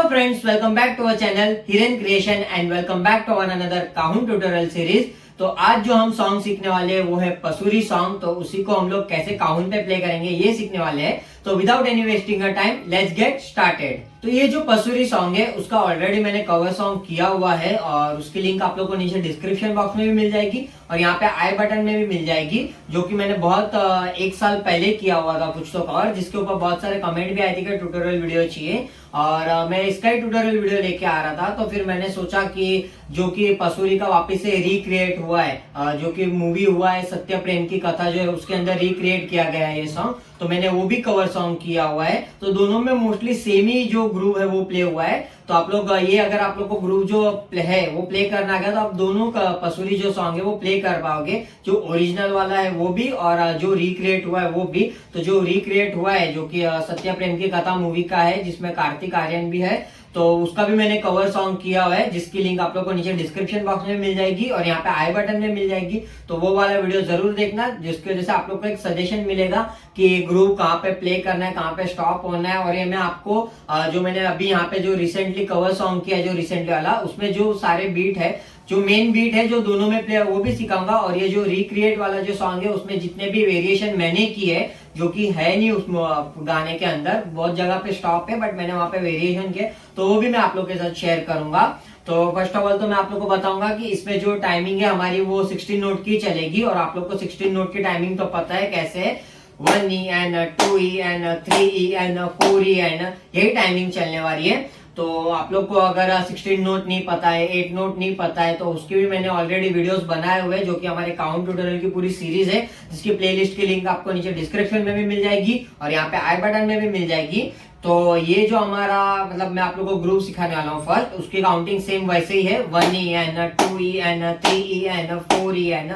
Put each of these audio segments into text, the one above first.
Friends, welcome back to our channel Hiren creation and welcome back to one another काहुन tutorial series. तो आज जो हम सॉन्ग सीखने वाले हैं वो है पसूरी सॉन्ग। तो उसी को हम लोग कैसे काहुन पे प्ले करेंगे ये सीखने वाले हैं। तो without any wasting a time let's get started. तो ये जो पसूरी सॉन्ग है उसका ऑलरेडी मैंने कवर सॉन्ग किया हुआ है और उसकी लिंक आप लोग को नीचे डिस्क्रिप्शन बॉक्स में भी मिल जाएगी और यहाँ पे आई बटन में भी मिल जाएगी, जो कि मैंने बहुत एक साल पहले किया हुआ था कुछ तो कवर, जिसके ऊपर बहुत सारे कमेंट भी आए थे कि ट्यूटोरियल वीडियो चाहिए और मैं इसका ही ट्यूटोरियल वीडियो लेके आ रहा था। तो फिर मैंने सोचा कि जो कि पसूरी का वापस से रिक्रिएट हुआ है, जो कि मूवी हुआ है सत्य प्रेम की कथा जो है उसके अंदर रिक्रिएट किया गया है ये सॉन्ग, तो मैंने वो भी कवर सॉन्ग किया हुआ है। तो दोनों में मोस्टली सेम ही जो ग्रूव है वो प्ले हुआ है। तो आप लोग ये अगर आप लोग को ग्रूव जो है वो प्ले करना गया तो आप दोनों का पसूरी जो सॉन्ग है वो प्ले कर पाओगे, जो ओरिजिनल वाला है वो भी और जो रिक्रिएट हुआ है वो भी। तो जो रिक्रिएट हुआ है जो कि सत्य प्रेम की कथा मूवी का है जिसमें कार्तिक आर्यन भी है, तो उसका भी मैंने कवर सॉन्ग किया हुआ है जिसकी लिंक आप लोग को नीचे डिस्क्रिप्शन बॉक्स में मिल जाएगी और यहाँ पे आई बटन में मिल जाएगी। तो वो वाला वीडियो जरूर देखना, जिसकी वजह से आप लोग को एक सजेशन मिलेगा कि ग्रूव कहाँ पे प्ले करना है, कहाँ पे स्टॉप होना है। और ये मैं आपको जो मैंने अभी यहाँ पे जो रिसेंटली कवर सॉन्ग किया है जो रिसेंटली वाला, उसमें जो सारे बीट है, जो मेन बीट है जो दोनों में प्ले वो भी सिखाऊंगा। और ये जो रिक्रिएट वाला जो सॉन्ग है उसमें जितने भी वेरिएशन मैंने की है, जो कि है नहीं उस गाने के अंदर, बहुत जगह पे स्टॉप है बट मैंने वहां पे वेरिएशन किए, तो वो भी मैं आप लोग के साथ शेयर करूंगा। तो फर्स्ट ऑफ ऑल तो मैं आप लोग को बताऊंगा कि इसमें जो टाइमिंग है हमारी वो 16 नोट की चलेगी और आप लोग को 16 नोट की टाइमिंग तो पता है कैसे है, 1E and 2E and 3E and 4E and यही टाइमिंग चलने वाली है। तो आप लोग को अगर 16 नोट नहीं पता है, 8 नोट नहीं पता है, तो उसकी भी मैंने ऑलरेडी वीडियोस बनाए हुए हैं जो कि हमारे काउंट ट्यूटोरियल की पूरी सीरीज है, जिसकी प्लेलिस्ट की लिंक आपको नीचे डिस्क्रिप्शन में भी मिल जाएगी और यहाँ पे आई बटन में भी मिल जाएगी। तो ये जो हमारा मतलब मैं आप लोग को ग्रुप सिखाने वाला हूँ फर्स्ट, उसकी काउंटिंग सेम वैसे ही है, 1E and 2E and 3E and 4E and.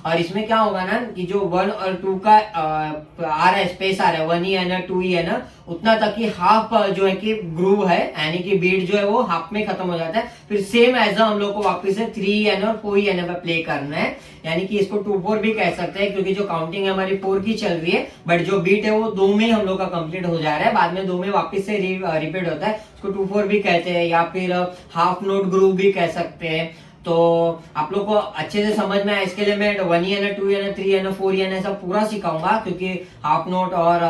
और इसमें क्या होगा ना कि जो 1 और 2 का आ रहा है स्पेस आ रहा है, 1E है ना 2E है ना, उतना तक कि हाफ जो है कि ग्रूव है यानी कि बीट जो है वो हाफ में खत्म हो जाता है। फिर सेम एज हम लोग को वापस से 3E और 4E पे प्ले करना है, यानी कि इसको 2-4 भी कह सकते हैं क्योंकि जो काउंटिंग है हमारी 4 की चल रही है बट जो बीट है वो 2 में ही हम लोग का कंप्लीट हो जा रहा है, बाद में 2 में वापस से रिपीट होता है। उसको 2-4 भी कहते हैं या फिर हाफ नोट ग्रूव भी कह सकते हैं। तो आप लोग को अच्छे से समझ में आए इसके लिए मैं 1E है ना 2E है ना 3E है ना 4E है ना ऐसा पूरा सिखाऊंगा, क्योंकि हाफ नोट और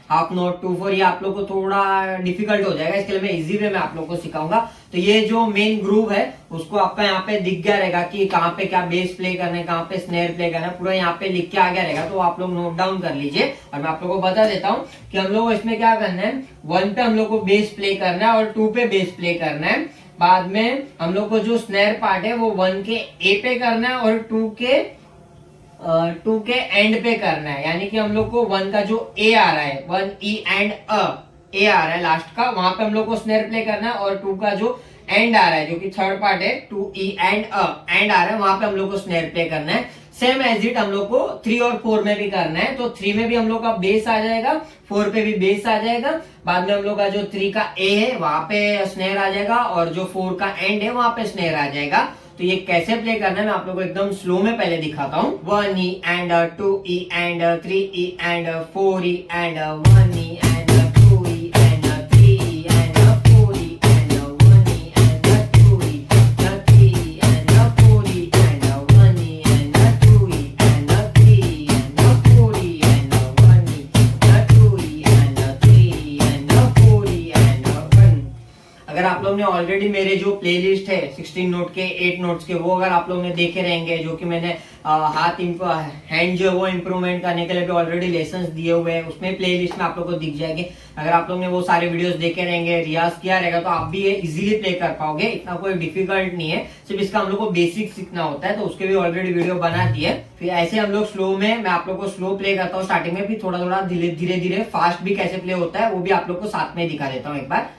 हाफ नोट 2-4 ये आप लोग को थोड़ा डिफिकल्ट हो जाएगा, इसके लिए मैं इजी वे में आप लोग को सिखाऊंगा। तो ये जो मेन ग्रूव है उसको आपका यहाँ पे दिख गया रहेगा कि कहाँ पे क्या बेस प्ले करना है, कहाँ पे स्नेयर प्ले करना है, पूरा यहाँ पे लिख के आ गया रहेगा, तो आप लोग नोट डाउन कर लीजिए। और मैं आप लोग को बता देता हूँ कि हम लोग इसमें क्या करना है, 1 पे हम लोग को बेस प्ले करना है और 2 पे बेस प्ले करना है। बाद में हम लोग को जो स्नेयर पार्ट है वो 1 के ए पे करना है और 2 के एंड पे करना है, यानी कि हम लोग को 1 का जो ए आ रहा है, 1E एंड ए आ रहा है लास्ट का, वहां पे हम लोग को स्नेयर प्ले करना है। और 2 का जो एंड आ रहा है जो कि थर्ड पार्ट है 2E एंड एंड आ रहा है, वहां पे हम लोग को स्नेयर प्ले करना है। सेम एज इट हम लोग को 3 और 4 में भी करना है। तो 3 में भी हम लोग का बेस आ जाएगा, 4 पे भी बेस आ जाएगा, बाद में हम लोग का जो 3 का ए है वहां पे स्नेयर आ जाएगा और जो 4 का एंड है वहां पे स्नेयर आ जाएगा। तो ये कैसे प्ले करना है मैं आप लोग को एकदम स्लो में पहले दिखाता हूँ। 1E and 2E and 3E and 4E and 1E and 2E and 3E and 4E and 1E and 2E 3E and 4E and 1E and 2E and 3E and 4E and 1E and 2E and 3E and 4E and 1। अगर आप लोग ने already मेरे जो playlist है 16 note के 8 notes के, वो अगर आप लोग ने देखे रहेंगे, जो कि मैंने हैंड जो है वो इम्प्रूवमेंट करने के लिए भी ऑलरेडी लेसन्स दिए हुए हैं, उसमें प्लेलिस्ट में आप लोग को दिख जाएंगे। अगर आप लोग ने वो सारे वीडियोस देखे रहेंगे, रियाज किया रहेगा, तो आप भी ये इजीली प्ले कर पाओगे, इतना कोई डिफिकल्ट नहीं है, सिर्फ इसका हम लोग को बेसिक सीखना होता है। तो उसके भी ऑलरेडी वीडियो बना दिए। फिर ऐसे हम लोग स्लो में, मैं आप लोग को स्लो प्ले करता हूँ स्टार्टिंग में, फिर थोड़ा थोड़ा धीरे धीरे फास्ट भी कैसे प्ले होता है वो भी आप लोग को साथ में दिखा देता हूँ एक बार।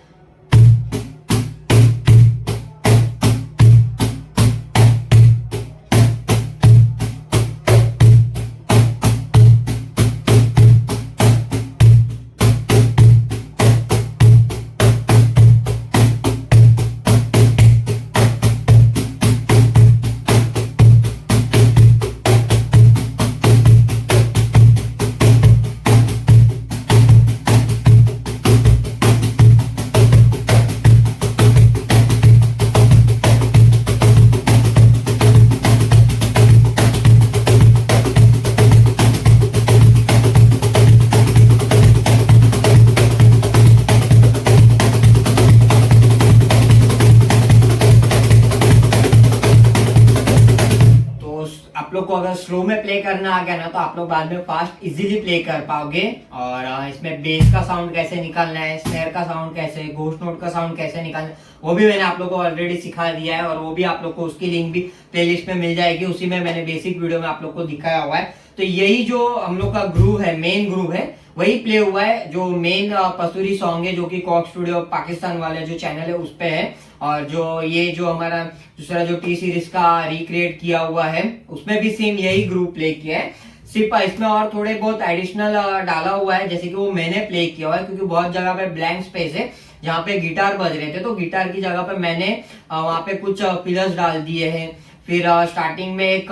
को अगर स्लो में प्ले करना आ गया ना तो आप लोग बाद में फास्ट इजीली प्ले कर पाओगे। और इसमें बेस का साउंड कैसे निकालना है, स्नेयर का साउंड कैसे, घोस्ट नोट का साउंड कैसे निकालना है, वो भी मैंने आप लोग को ऑलरेडी सिखा दिया है। और वो भी आप लोग को उसकी लिंक भी प्लेलिस्ट में मिल जाएगी, उसी में मैंने बेसिक वीडियो में आप लोग को दिखाया हुआ है। तो यही जो हम लोग का ग्रूव है, मेन ग्रूव है, वही प्ले हुआ है जो मेन पसूरी सॉन्ग है, जो कि कॉक स्टूडियो पाकिस्तान वाले जो चैनल है उस पे है। और जो ये जो हमारा दूसरा जो टी सीरीज का रिक्रिएट किया हुआ है उसमें भी सेम यही ग्रुप प्ले किया है। सिर्फ इसमें और थोड़े बहुत एडिशनल डाला हुआ है, जैसे कि वो मैंने प्ले किया हुआ है, क्योंकि बहुत जगह पे ब्लैंक स्पेस है जहाँ पे गिटार बज रहे थे, तो गिटार की जगह पे मैंने वहां पे कुछ पिलर्स डाल दिए हैं। फिर स्टार्टिंग में एक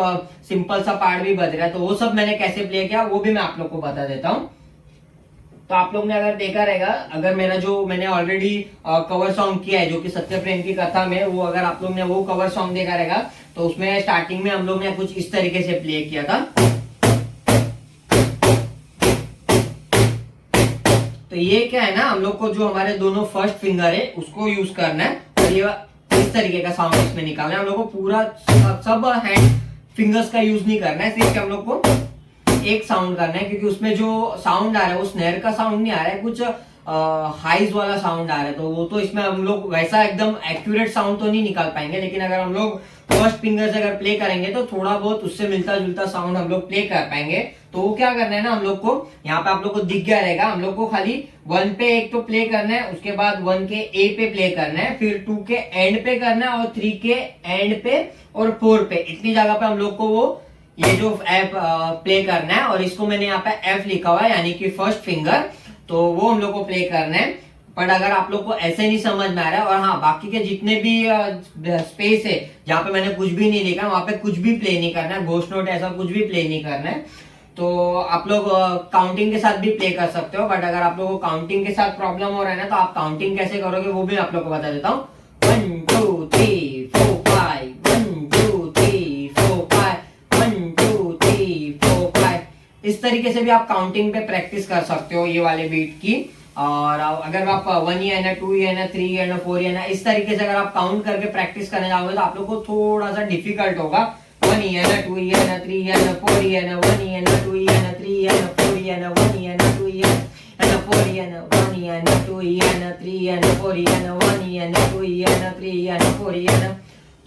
सिंपल सा पार्ट भी बज रहा है, तो वो सब मैंने कैसे प्ले किया वो भी मैं आप लोग को बता देता हूँ। तो आप लोग ने अगर देखा रहेगा, अगर मेरा जो मैंने ऑलरेडी कवर सॉन्ग किया है जो कि सत्य प्रेम की कथा में, वो अगर आप लोग ने वो कवर सॉन्ग देखा रहेगा तो उसमें स्टार्टिंग में हम लोग ने कुछ इस तरीके से प्ले किया था। तो ये क्या है ना, हम लोग को जो हमारे दोनों फर्स्ट फिंगर है उसको यूज करना है और ये इस तरीके का साउंड इसमें निकालना है। हम लोग को पूरा सब हैंड फिंगर्स का यूज नहीं करना है, सिर्फ हम लोग को एक साउंड करना है, क्योंकि उसमें जो साउंड आ रहा है वो स्नेयर का साउंड नहीं आ रहा है, कुछ हाइज वाला साउंड आ रहा है। तो वो तो इसमें हम लोग वैसा एकदम एक्यूरेट साउंड तो नहीं निकाल पाएंगे, लेकिन अगर हम लोग फर्स्ट फिंगर से अगर प्ले करेंगे तो थोड़ा बहुत उससे मिलता जुलता साउंड हम लोग प्ले कर पाएंगे। तो वो क्या करना है ना, हम लोग को यहाँ पे आप लोग को दिख गया रहेगा, हम लोग को खाली 1 पे एक तो प्ले करना है, उसके बाद 1 के ए पे प्ले करना है, फिर 2 के एंड पे करना है और 3 के एंड पे और 4 पे, इतनी जगह पे हम लोग को वो ये जो एफ प्ले करना है। और इसको मैंने यहाँ पे एफ लिखा हुआ है, यानी कि फर्स्ट फिंगर, तो वो हम लोग को प्ले करना है। पर अगर आप लोग को ऐसे नहीं समझ में आ रहा है, और हाँ बाकी के जितने भी स्पेस है जहाँ पे मैंने कुछ भी नहीं लिखा वहां पे कुछ भी प्ले नहीं करना है, घोस्ट नोट ऐसा कुछ भी प्ले नहीं करना है। तो आप लोग काउंटिंग के साथ भी प्ले कर सकते हो, बट अगर आप लोग को काउंटिंग के साथ प्रॉब्लम हो रहा है ना, तो आप काउंटिंग कैसे करोगे वो भी आप लोग को बता देता हूँ। 1 2 3 4 5, 1 2 3 4 5, 1 2 3 4 5, इस तरीके से भी आप काउंटिंग पे प्रैक्टिस कर सकते हो ये वाले बीट की। और अगर आप 1 है ना, 2 है ना, 3 है ना, 4 है ना, इस तरीके से अगर आप काउंट करके प्रैक्टिस करने जाओगे तो आप लोग को थोड़ा सा डिफिकल्ट होगा। 1 है ना, 2 है ना, 3 है ना, 4 है ना, 1 है ना, 2 है ना, 3 है ना, 4 है ना, 1 है ना, 2 है ना, 4 है ना, 1 है ना, 2 है ना, 3 है ना, 4 है ना, 1 है ना, 2 है ना, 3 है ना, 4 है ना।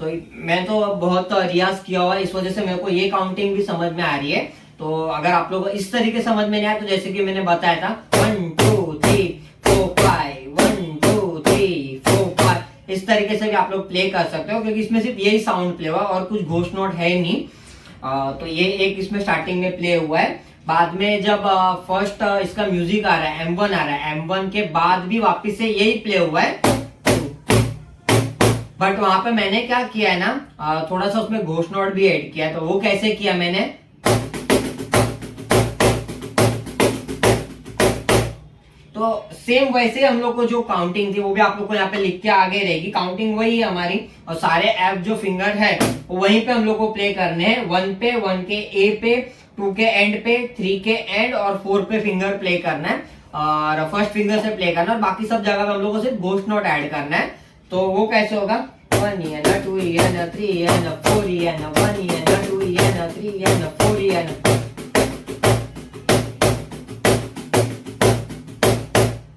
तो मैं तो बहुत रियाज किया हुआ है, इस वजह से मेरे को ये काउंटिंग भी समझ में आ रही है। तो अगर आप लोग इस तरीके समझ में नहीं आया तो जैसे कि मैंने बताया था 1 2 3 4 5, 1 2 3 4 5, इस तरीके से भी आप लोग प्ले कर सकते हो, क्योंकि इसमें सिर्फ यही साउंड प्ले हुआ और कुछ घोस्ट नोट है नहीं। तो ये एक इसमें स्टार्टिंग में प्ले हुआ है। बाद में जब फर्स्ट इसका म्यूजिक आ रहा है, M1 आ रहा है, M1 के बाद भी वापस से यही प्ले हुआ है। बट वहां पे मैंने क्या किया है ना, थोड़ा सा उसमें घोस्ट नोट भी ऐड किया है। तो वो कैसे किया मैंने, तो सेम वैसे हम लोग को जो काउंटिंग थी वो भी आप लोग को यहाँ पे लिख के आगे रहेगी। काउंटिंग वही है हमारी, और सारे एफ जो फिंगर है वो वहीं पे हम लोग को प्ले करने हैं। 1 पे, 1 के ए पे, 2 के एंड पे, 3 के एंड और 4 पे फिंगर प्ले करना है, और फर्स्ट फिंगर से प्ले करना है, और बाकी सब जगह पे हम लोग को सिर्फ घोस्ट नोट ऐड करना है। तो वो कैसे होगा, 1 है ना, 2 है ना, 3 है ना, 4 है ना, 1 है ना, 2 है ना, 3 है ना, 4 है ना।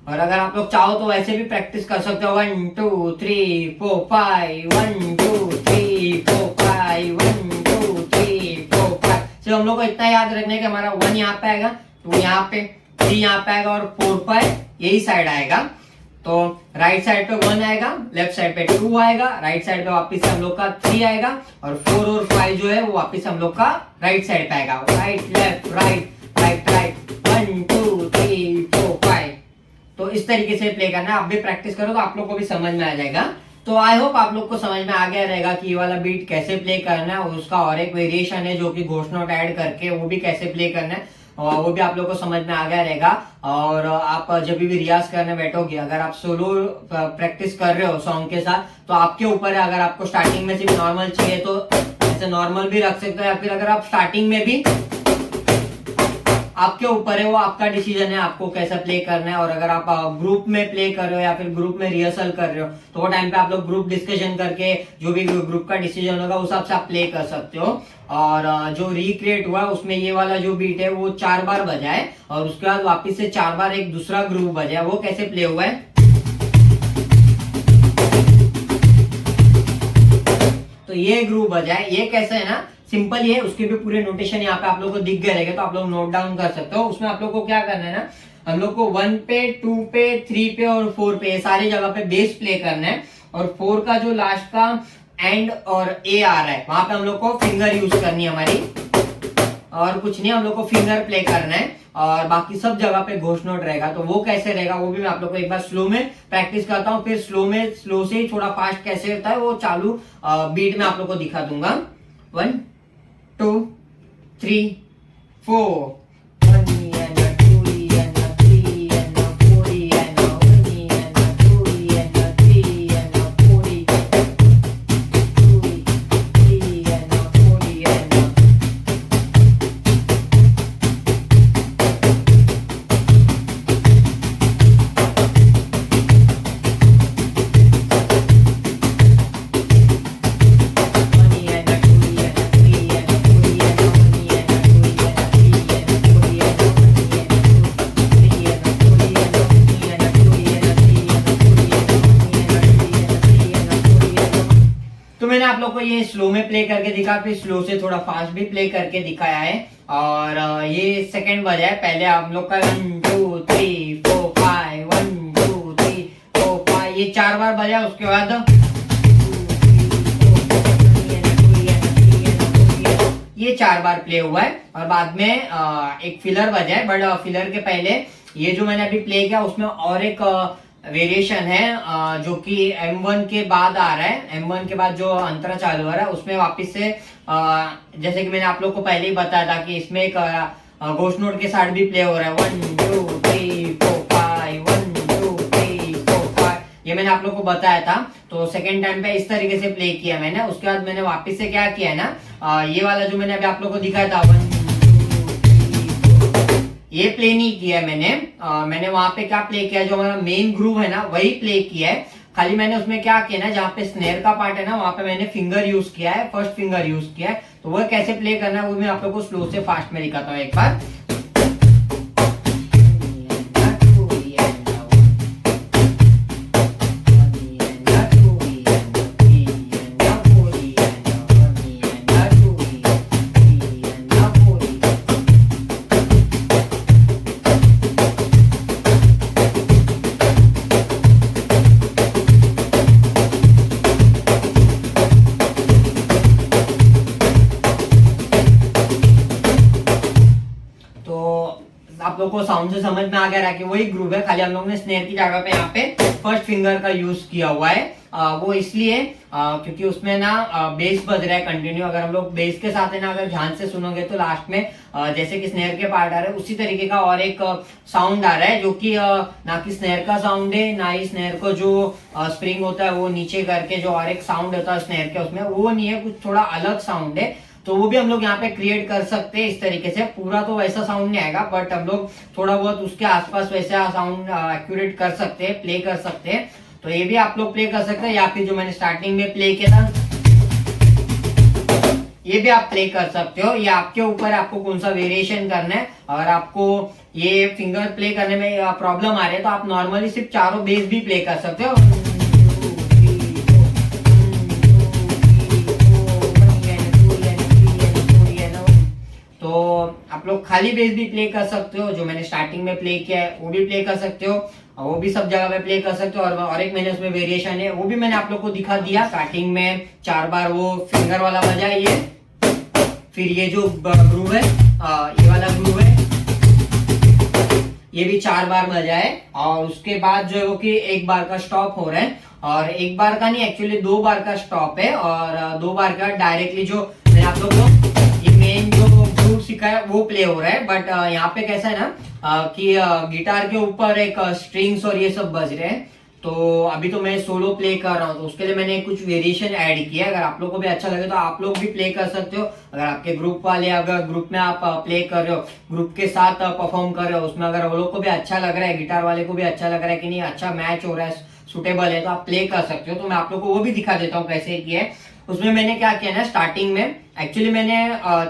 और अगर आप लोग चाहो तो वैसे भी प्रैक्टिस कर सकते हो, 1 2 3 4 5, 1 2 3 4 5, 1 2 3 4 5। सिर्फ हम लोग को इतना याद रखना है कि हमारा 1 यहाँ पे आएगा, 2 यहाँ पे, 3 यहाँ पे आएगा और 4 पर यही साइड आएगा। तो राइट साइड पे 1 आएगा, लेफ्ट साइड पे 2 आएगा, राइट साइड पे वापिस से हम लोग का 3 आएगा, और 4 और 5 जो है वो वापिस हम लोग का राइट साइड पे आएगा। Right left right right right, 1 2 3 4 5। तो इस तरीके से प्ले करना है। आप भी प्रैक्टिस करो तो आप लोग को भी समझ में आ जाएगा। तो आई होप आप लोग को समझ में आ गया रहेगा कि ये वाला बीट कैसे प्ले करना है, उसका और एक वेरिएशन है जो कि घोस्ट नोट ऐड करके वो भी कैसे प्ले करना है, और वो भी आप लोग को समझ में आ गया रहेगा। और आप जब भी रियाज करने बैठोगे, अगर आप सोलो प्रैक्टिस कर रहे हो सॉन्ग के साथ, तो आपके ऊपर है। अगर आपको स्टार्टिंग में सिर्फ नॉर्मल चाहिए तो ऐसे नॉर्मल भी रख सकते हो, या फिर अगर आप स्टार्टिंग में भी आपके ऊपर है, वो आपका डिसीजन है आपको कैसा प्ले करना है। और अगर आप ग्रुप में प्ले कर रहे हो या फिर ग्रुप में रिहर्सल कर रहे हो तो वो टाइम पे आप लोग ग्रुप डिस्कशन करके जो भी ग्रुप का डिसीजन होगा उस हिसाब से आप प्ले कर सकते हो। और जो रिक्रिएट हुआ उसमें ये वाला जो बीट है वो 4 बार बजा है और उसके बाद वापिस से 4 बार एक दूसरा ग्रुप बजा है। वो कैसे प्ले हुआ है, तो ये ग्रुप बजा है। ये कैसे है ना, सिंपल ही है, उसके भी पूरे नोटेशन यहाँ पे आप लोगों को दिख गए रहेंगे तो आप लोग नोट डाउन कर सकते हो। उसमें आप लोग को क्या करना है ना, हम लोग को 1 पे 2 पे 3 पे और 4 पे सारी जगह पे बेस प्ले करना है। और 4 का जो लास्ट का एंड और ए आ रहा है वहां पे हम लोग को फिंगर यूज करनी है हमारी, और कुछ नहीं, हम लोग को फिंगर प्ले करना है। और बाकी सब जगह पे घोष नोट रहेगा। तो वो कैसे रहेगा वो भी मैं आप लोग को एक बार स्लो में प्रैक्टिस करता हूँ, फिर स्लो से ही थोड़ा फास्ट कैसे होता है वो चालू बीट में आप लोग को दिखा दूंगा। 1 2 3 4 मैंने आप लोग को ये स्लो में प्ले करके दिखा, फिर स्लो से थोड़ा फास्ट भी प्ले करके दिखाया है। और ये सेकंड बजा है। पहले हम लोग का 1 2 3 4 5 1 2 3 4 5 ये 4 बार बजा। उसके बाद ये 4 बार प्ले हुआ है और बाद में एक फिलर बजा है। बट फिलर के पहले ये जो मैंने अभी प्ले किया उसमें और एक वेरिएशन है जो कि M1 के बाद आ रहा है। M1 के बाद जो अंतरा चालू हो रहा है उसमें वापस से जैसे कि मैंने आप लोग को पहले ही बताया था कि इसमें एक घोष नोट के साथ भी प्ले हो रहा है। 1 2 3 4 5 1 2 3 4 5 ये मैंने आप लोग को बताया था। तो सेकेंड टाइम पे इस तरीके से प्ले किया मैंने। उसके बाद मैंने वापस से क्या किया है ना, ये वाला जो मैंने अभी आप लोग को दिखाया था 1 ये प्ले नहीं किया मैंने। मैंने वहां पे क्या प्ले किया, जो हमारा मेन ग्रूव है ना वही प्ले किया है। खाली मैंने उसमें क्या किया ना, जहाँ पे स्नेयर का पार्ट है ना वहां पे मैंने फिंगर यूज किया है, फर्स्ट फिंगर यूज किया है। तो वो कैसे प्ले करना है वो मैं आप लोग को स्लो से फास्ट में दिखाता हूँ एक बार। आप लोग को साउंड से समझ में आ गया कि वही ग्रूव है, खाली हम लोग ने स्नेयर की जगह पे यहाँ पे फर्स्ट फिंगर का यूज किया हुआ है। वो इसलिए क्योंकि उसमें ना बेस बज रहा है कंटिन्यू। अगर हम लोग बेस के साथ है ना अगर ध्यान से सुनोगे तो लास्ट में जैसे कि स्नेयर के पार्ट आ रहे हैं उसी तरीके का और एक साउंड आ रहा है, जो कि ना कि स्नेयर का साउंड है ना ही स्नेयर को जो स्प्रिंग होता है वो नीचे करके जो और एक साउंड होता है स्नेयर के उसमें वो नहीं है, कुछ थोड़ा अलग साउंड है। तो वो भी हम लोग यहाँ पे क्रिएट कर सकते हैं इस तरीके से। पूरा तो वैसा साउंड नहीं आएगा बट हम लोग थोड़ा बहुत उसके आसपास वैसा साउंड एक्यूरेट कर सकते हैं, प्ले कर सकते हैं। तो ये भी आप लोग प्ले कर सकते हैं, या फिर जो मैंने स्टार्टिंग में प्ले किया था ये भी आप प्ले कर सकते हो। ये आपके ऊपर है आपको कौन सा वेरिएशन करना है। अगर आपको ये फिंगर प्ले करने में प्रॉब्लम आ रही है तो आप नॉर्मली सिर्फ चारों बेस भी प्ले कर सकते हो। तो आप लोग खाली बेस भी प्ले कर सकते हो, जो मैंने स्टार्टिंग में प्ले किया है वो भी प्ले कर सकते हो, वो भी सब जगह पे प्ले कर सकते हो। और एक मैंने उसमें वेरिएशन है वो भी मैंने आप लोग को दिखा दिया। स्टार्टिंग में 4 बार वो फिंगर वाला बजा ये, फिर ये जो ग्रूव है ये वाला ग्रूव है ये भी 4 बार बजा है। और उसके बाद जो है वो कि 1 बार का स्टॉप हो रहा है, और 1 बार का नहीं एक्चुअली 2 बार का स्टॉप है। और 2 बार का डायरेक्टली जो मैंने आप लोग को ये मेन जो ग्रूव सिखाया वो प्ले हो रहा है। बट यहाँ पे कैसा है ना कि गिटार के ऊपर एक स्ट्रिंग्स और ये सब बज रहे हैं। तो तो अभी तो मैं सोलो प्ले कर रहा हूँ, तो उसके लिए मैंने कुछ वेरिएशन ऐड किया। अगर आप लोग को भी अच्छा लगे तो आप लोग भी प्ले कर सकते हो। अगर आपके ग्रुप वाले, अगर ग्रुप में आप प्ले कर रहे हो, ग्रुप के साथ परफॉर्म कर रहे हो, उसमें अगर वो लोग को भी अच्छा लग रहा है, गिटार वाले को भी अच्छा लग रहा है कि नहीं अच्छा मैच हो रहा है, सुटेबल है, तो आप प्ले कर सकते हो। तो मैं आप लोग को वो भी दिखा देता हूँ कैसे किया है। उसमें मैंने क्या किया ना, स्टार्टिंग में एक्चुअली मैंने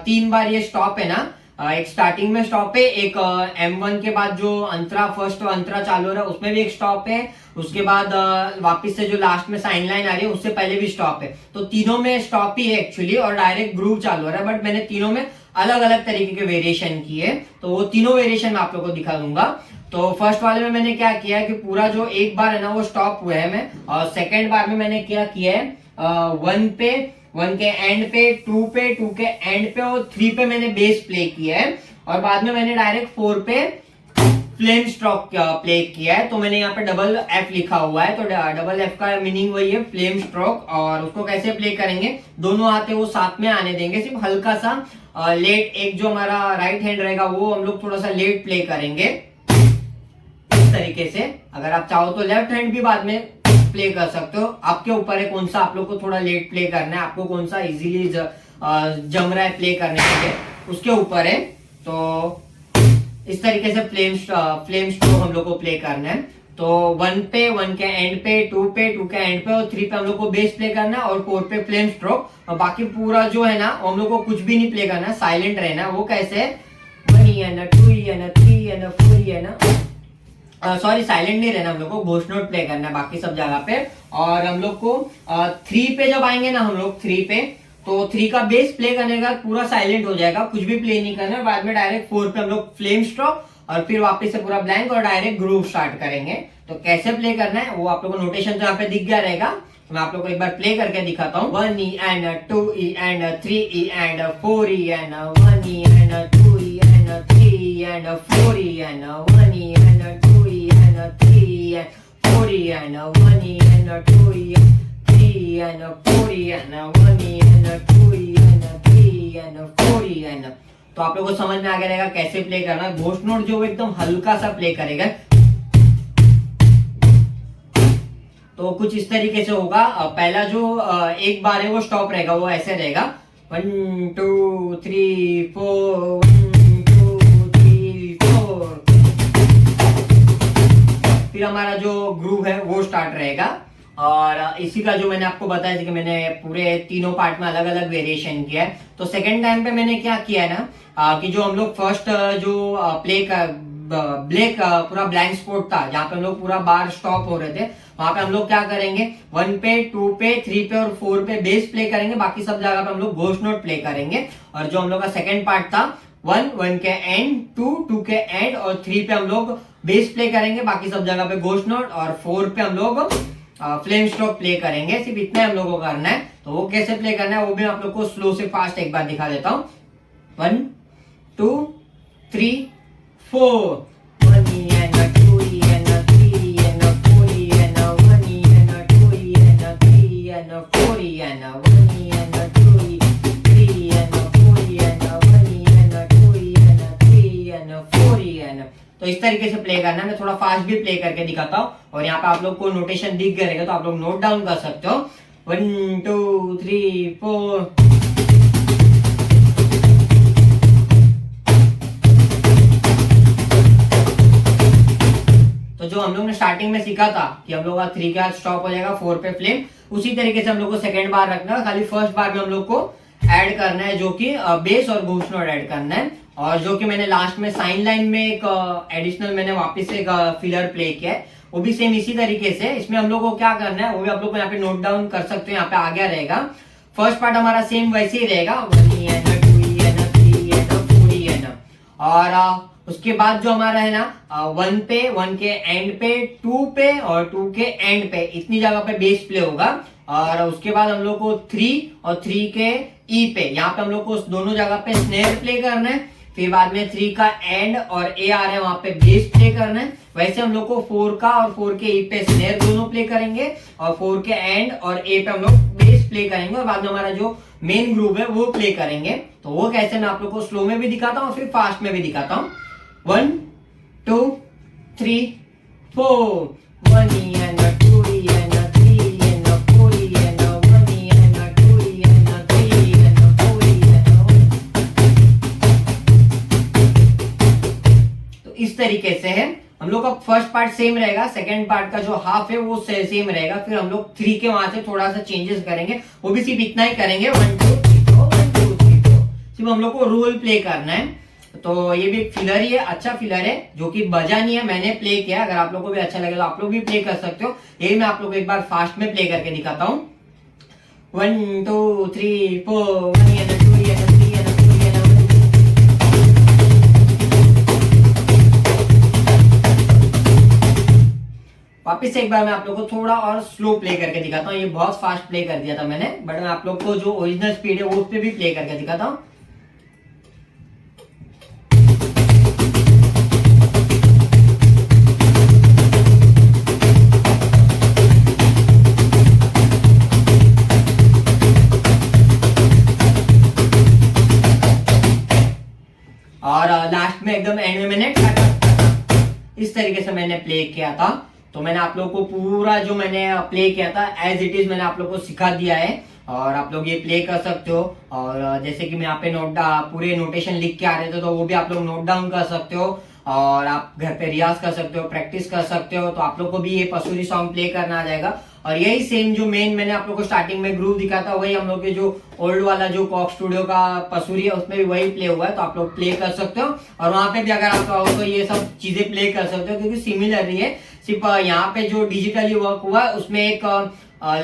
3 बार ये स्टॉप है ना, एक स्टार्टिंग में स्टॉप है, एक M1 के बाद जो अंतरा फर्स्ट अंतरा चालू हो रहा है उसमें भी एक स्टॉप है, उसके बाद वापस से जो लास्ट में साइन लाइन आ रही है उससे पहले भी स्टॉप है। तो तीनों में स्टॉप ही है एक्चुअली, और डायरेक्ट ग्रूव चालू हो रहा है, बट मैंने तीनों में अलग अलग तरीके के वेरिएशन किए, तो वो तीनों वेरिएशन मैं आप लोग को दिखा दूंगा। तो फर्स्ट वाले में मैंने क्या किया है कि पूरा जो एक बार है ना वो स्टॉप हुआ है मैं, और सेकेंड बार में मैंने क्या किया है 1 पे, 1 के एंड पे, 2 पे, 2 के एंड पे और 3 पे मैंने बेस प्ले किया है, और बाद में मैंने डायरेक्ट 4 पे फ्लेम स्ट्रोक प्ले किया है। तो मैंने यहाँ पे डबल एफ लिखा हुआ है, तो डबल एफ का मीनिंग वही है फ्लेम स्ट्रोक। और उसको कैसे प्ले करेंगे, दोनों हाथ वो साथ में आने देंगे, सिर्फ हल्का सा लेट, एक जो हमारा राइट हैंड रहेगा वो हम लोग थोड़ा सा लेट प्ले करेंगे इस तरीके से। अगर आप चाहो तो लेफ्ट हैंड भी बाद में प्ले कर सकते हो, आपके ऊपर है कौन सा आप लोग को थोड़ा लेट प्ले करना है, आपको कौन सा इजीली जम रहा है प्ले करने के लिए, उसके ऊपर है। तो इस तरीके से फ्लेम स्ट्रोक हम लोग को प्ले करना है। तो 1 पे, 1 के एंड पे, 2 पे, 2 के एंड पे और 3 पे हम लोग को बेस प्ले करना है, और 4 पे फ्लेम स्ट्रोक, और बाकी पूरा जो है ना हम लोग को कुछ भी नहीं प्ले करना है, साइलेंट रहना है। वो कैसे, 1 है ना, 2 है ना, 3 है ना, 4 है ना, सॉरी साइलेंट नहीं रहना, हम लोग को घोष नोट प्ले करना है बाकी सब जगह पे। और हम लोग को 3 पे जब आएंगे ना हम लोग 3 पे, तो 3 का बेस प्ले करने का पूरा साइलेंट हो जाएगा, कुछ भी प्ले नहीं करना है। बाद में डायरेक्ट 4 पे हम लोग फ्लेम स्ट्रोक, और फिर वापस से पूरा ब्लैंक और डायरेक्ट ग्रूव स्टार्ट करेंगे। तो कैसे प्ले करना है वो आप लोग को नोटेशन तो यहाँ पे दिख गया रहेगा, तो मैं आप लोग को एक बार प्ले करके दिखाता हूँ। 1 E and 2 E and 3 E and 4 E and 1 E and 2 E and 3 E and 4 E and 1 E and 2 E and 3 E and 4 E and 1 E and 2 E and 3 E and 4 E and 1 E and 2 E and 3 E and 4 E and। तो आप लोगों को समझ में आ गया रहेगा कैसे play करना है। घोष नोट जो एकदम हल्का सा प्ले करेगा, तो कुछ इस तरीके से होगा। पहला जो एक बार है वो स्टॉप रहेगा, वो ऐसे रहेगा 1 2 3 4 1 2 3 4। फिर हमारा जो ग्रूव है वो स्टार्ट रहेगा, और इसी का जो मैंने आपको बताया कि मैंने पूरे तीनों पार्ट में अलग अलग वेरिएशन किया है। तो सेकेंड टाइम पे मैंने क्या किया है ना, कि जो हम लोग फर्स्ट जो प्ले का ब्लैक पूरा ब्लैंक स्पॉट था, जहाँ पे हम लोग पूरा बार स्टॉप हो रहे थे, वहां पे हम लोग क्या करेंगे 1 पे, 2 पे, 3 पे और 4 पे बेस प्ले करेंगे, बाकी सब जगह पे हम लोग घोष नोट प्ले करेंगे। और जो हम लोग का सेकंड पार्ट था 1 के एंड, 2 के एंड और 3 पे हम लोग बेस प्ले करेंगे, बाकी सब जगह पे घोष नोट, और 4 पे हम लोग फ्लेम स्ट्रोक प्ले करेंगे। सिर्फ इतना हम लोग को करना है। तो वो कैसे प्ले करना है वो भी आप लोग को स्लो से फास्ट एक बार दिखा देता हूँ। 1 2 3 4 1 E and 2 E and 3 E and 4 E and 1 E and 2 E and 3 E and 4 E and 1 E and 2 E 3 E and 4 E and 1 E and 2 E and 3 E and 4 E and। तो इस तरीके से play करना है। मैं थोड़ा fast भी play करके दिखाता हूँ, और यहाँ पे आप लोग को नोटेशन दिख गया रहेगा, तो आप लोग नोट डाउन कर सकते हो। 1 2 3 4। तो जो हम लोग ने स्टार्टिंग में सीखा था कि हम लोग का 3 का स्टॉप हो जाएगा, 4 पे फ्लेम, उसी तरीके से हम लोग को सेकेंड बार रखना है। खाली फर्स्ट बार में हम लोग को ऐड करना है जो कि बेस और घोष नोट ऐड करना है, और जो कि मैंने लास्ट में साइन लाइन में एक एडिशनल मैंने वापस से एक फिलर प्ले किया है, वो भी सेम इसी तरीके से। इसमें हम लोग को क्या करना है वो भी आप लोग को यहाँ पे नोट डाउन कर सकते हो, यहाँ पे आ गया रहेगा। फर्स्ट पार्ट हमारा सेम वैसे ही रहेगा, 1 E and 2 E and 3 E and 4 E and। और उसके बाद जो हमारा है ना 1 पे, 1 के एंड पे, 2 पे और 2 के एंड पे, इतनी जगह पे बेस प्ले होगा। और उसके बाद हम लोग को 3 और 3 के ई पे, यहाँ पे हम लोग को दोनों जगह पे स्नेयर प्ले करना है। फिर बाद में 3 का एंड और ए आ रहा है, वहां पे बेस प्ले करना है। वैसे हम लोग को 4 का और 4 के ई पे स्नेयर दोनों प्ले करेंगे, और 4 के एंड और ए पे हम लोग बेस प्ले करेंगे, और बाद में हमारा जो मेन ग्रुप है वो प्ले करेंगे। तो वो कैसे मैं आप लोग को स्लो में भी दिखाता हूँ, फिर फास्ट में भी दिखाता हूँ। 1 2 3 4 1 E and 2 तरीके से है। हम लोग का फर्स्ट पार्ट सेम रहेगा, सेकंड पार्ट का जो हाफ है वो सेम रहेगा, फिर हम लोग 3 के वहां से थोड़ा सा चेंजेस करेंगे, वो भी सिर्फ इतना ही करेंगे 1 2 3 4 1 2 3 4। सिर्फ हम लोग को रोल प्ले करना है। तो ये भी एक फिलर ही है, अच्छा फिलर है जो कि बजा नहीं है, मैंने प्ले किया। अगर आप लोग को भी अच्छा लगे तो आप लोग भी प्ले कर सकते हो। यही मैं आप लोग को एक बार फास्ट में प्ले करके दिखाता हूँ। 1 2 3 4 1 2 वापिस से एक बार मैं आप लोग को थोड़ा और स्लो प्ले करके दिखाता हूँ। ये बहुत फास्ट प्ले कर दिया था मैंने, बट मैं आप लोग को जो ओरिजिनल स्पीड है वो उस पे भी प्ले करके दिखाता हूँ। और लास्ट में एकदम एंड में मैंने इस तरीके से मैंने प्ले किया था। तो मैंने आप लोग को पूरा जो मैंने प्ले किया था एज इट इज मैंने आप लोग को सिखा दिया है, और आप लोग ये प्ले कर सकते हो। और जैसे कि मैं यहाँ पे पूरे नोटेशन लिख के आ रहे थे, तो वो भी आप लोग नोट डाउन कर सकते हो, और आप घर पे रियाज कर सकते हो, प्रैक्टिस कर सकते हो। तो आप लोग को भी ये पसूरी सॉन्ग प्ले करना आ जाएगा। और यही सेम जो मेन मैंने आप लोग को स्टार्टिंग में ग्रूव दिखा था, वही हम लोग के जो ओल्ड वाला जो कॉक स्टूडियो का पसूरी है उसमें भी वही प्ले हुआ है। तो आप लोग प्ले कर सकते हो, और वहां पे भी अगर आप आओ तो ये सब चीजें प्ले कर सकते हो, क्योंकि सिमिलर ही है। सिर्फ यहाँ पे जो डिजिटली वर्क हुआ है उसमें एक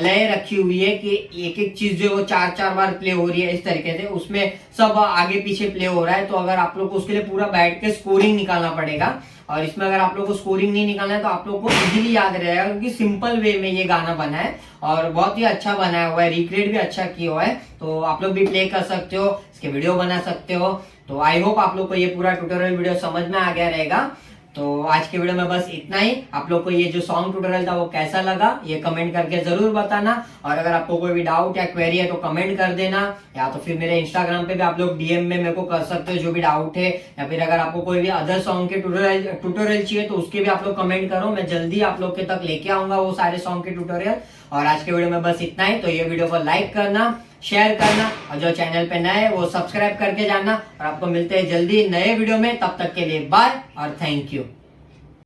लय रखी हुई है कि एक एक चीज जो है वो 4 बार प्ले हो रही है इस तरीके से, उसमें सब आगे पीछे प्ले हो रहा है। तो अगर आप लोग को उसके लिए पूरा बैठ के स्कोरिंग निकालना पड़ेगा, और इसमें अगर आप लोग को स्कोरिंग नहीं निकालना है तो आप लोग को इजीली याद रहेगा, क्योंकि सिंपल वे में ये गाना बना है और बहुत ही अच्छा बनाया हुआ है, रिक्रिएट भी अच्छा किया हुआ है। तो आप लोग भी प्ले कर सकते हो, इसके वीडियो बना सकते हो। तो आई होप आप लोग को ये पूरा ट्यूटोरियल वीडियो समझ में आ गया रहेगा। तो आज के वीडियो में बस इतना ही। आप लोग को ये जो सॉन्ग ट्यूटोरियल था वो कैसा लगा ये कमेंट करके जरूर बताना, और अगर आपको कोई भी डाउट या क्वेरी है तो कमेंट कर देना, या तो फिर मेरे इंस्टाग्राम पे भी आप लोग डीएम में मेरे को कर सकते हो जो भी डाउट है, या फिर अगर आपको कोई भी अदर सॉन्ग के ट्यूटोरियल चाहिए तो उसके भी आप लोग कमेंट करो, मैं जल्दी आप लोग के तक लेके आऊंगा वो सारे सॉन्ग के ट्यूटोरियल। और आज के वीडियो में बस इतना ही। तो ये वीडियो को लाइक करना, शेयर करना, और जो चैनल पे नए वो सब्सक्राइब करके जाना। और आपको मिलते हैं जल्दी नए वीडियो में, तब तक के लिए बाय और थैंक यू।